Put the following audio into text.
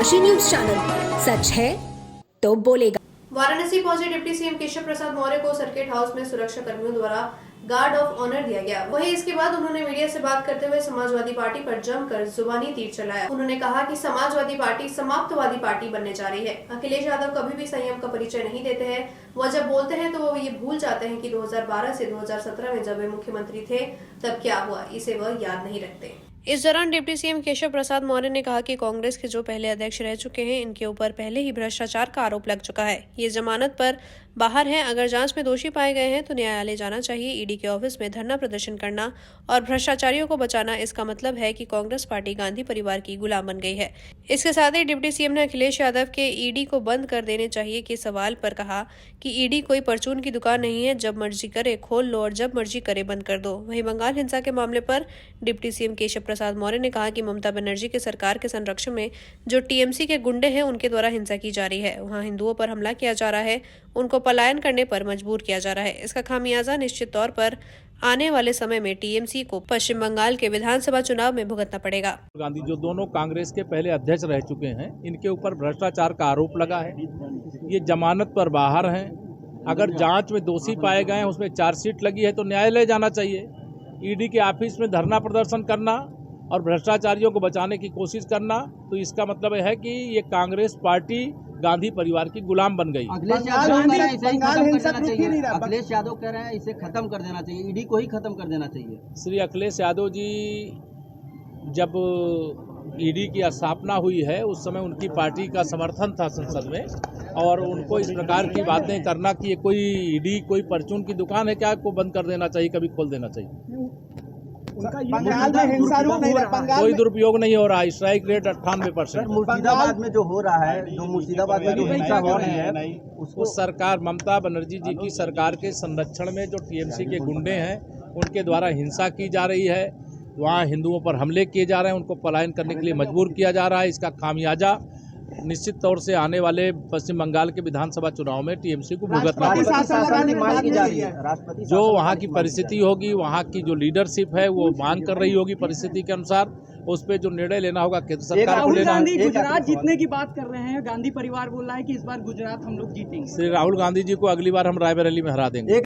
Kashi news channel, सच है तो बोलेगा। वाराणसी पहुंचे डिप्टी सीएम केशव प्रसाद मौर्य को सर्किट हाउस में सुरक्षा कर्मियों द्वारा गार्ड ऑफ ऑनर दिया गया। वहीं इसके बाद उन्होंने मीडिया से बात करते हुए समाजवादी पार्टी पर जमकर जुबानी तीर चलाया। उन्होंने कहा कि समाजवादी पार्टी समाप्तवादी पार्टी बनने जा रही है। अखिलेश यादव कभी भी संयम का परिचय नहीं देते हैं। वह जब बोलते हैं तो वो ये भूल जाते हैं कि 2012 से 2017 में जब वे मुख्यमंत्री थे तब क्या हुआ, इसे वह याद नहीं रखते। इस दौरान डिप्टी सीएम केशव प्रसाद मौर्य ने कहा कि कांग्रेस के जो पहले अध्यक्ष रह चुके हैं, इनके ऊपर पहले ही भ्रष्टाचार का आरोप लग चुका है। ये जमानत पर बाहर हैं। अगर जांच में दोषी पाए गए हैं तो न्यायालय जाना चाहिए। ईडी के ऑफिस में धरना प्रदर्शन करना और भ्रष्टाचारियों को बचाना, इसका मतलब है कि कांग्रेस पार्टी गांधी परिवार की गुलाम बन गई है। इसके साथ ही डिप्टी सीएम ने अखिलेश यादव के ईडी को बंद कर देने चाहिए के सवाल पर कहा कि ईडी कोई परचून की दुकान नहीं है। जब मर्जी करे खोल लो और जब मर्जी करे बंद कर दो। वहीं बंगाल हिंसा के मामले पर डिप्टी सीएम केशव प्रसाद मौर्य ने कहा कि ममता बनर्जी के सरकार के संरक्षण में जो टीएमसी के गुंडे हैं, उनके द्वारा हिंसा की जा रही है। वहां हिंदुओं पर हमला किया जा रहा है, उनको पलायन करने पर मजबूर किया जा रहा है। इसका खामियाजा निश्चित तौर पर आने वाले समय में टीएमसी को पश्चिम बंगाल के विधानसभा चुनाव में भुगतना पड़ेगा। गांधी जो दोनों कांग्रेस के पहले अध्यक्ष रह चुके हैं, इनके ऊपर भ्रष्टाचार का आरोप लगा है। ये जमानत पर बाहर हैं। अगर जांच में दोषी पाए गए हैं, उसमें चार्जशीट लगी है तो न्यायालय जाना चाहिए। ईडी के ऑफिस में धरना प्रदर्शन करना और भ्रष्टाचारियों को बचाने की कोशिश करना, तो इसका मतलब है कि ये कांग्रेस पार्टी गांधी परिवार की गुलाम बन गई। अखिलेश यादव कह रहे हैं इसे खत्म कर देना चाहिए, ईडी को ही खत्म कर देना चाहिए। श्री अखिलेश यादव जी जब ईडी की स्थापना हुई है, उस समय उनकी पार्टी का समर्थन था संसद में, और उनको इस प्रकार की बातें करना कि ये कोई ईडी कोई परचून की दुकान है क्या, को बंद कर देना चाहिए, कभी खोल देना चाहिए। बंगाल में हिंसा रोक नहीं रहा, कोई दुरुपयोग नहीं हो रहा। Strike rate 98%। मुर्शिदाबाद में जो हो रहा है, जो मुर्शिदाबाद में जो हिंसा हो रही है, उस सरकार ममता बनर्जी जी की सरकार के संरक्षण में जो टीएमसी के गुंडे हैं, उनके द्वारा हिंसा की जा रही है। वहाँ हिंदुओं पर हमले किए जा रहे हैं, उनको पलायन करने के लिए मजबूर किया जा रहा है। इसका खामियाजा निश्चित तौर से आने वाले पश्चिम बंगाल के विधानसभा चुनाव में टीएमसी को भुगतना पड़ेगा। जो वहाँ की परिस्थिति होगी, वहाँ की जो लीडरशिप है वो मांग कर रही होगी परिस्थिति के अनुसार, उस पर जो निर्णय लेना होगा केंद्र सरकार को लेना है। गुजरात जीतने की बात कर रहे हैं, गांधी परिवार बोल रहा है कि इस बार गुजरात हम लोग जीतेंगे। श्री राहुल गांधी जी को अगली बार हम रायबरेली में हरा देंगे।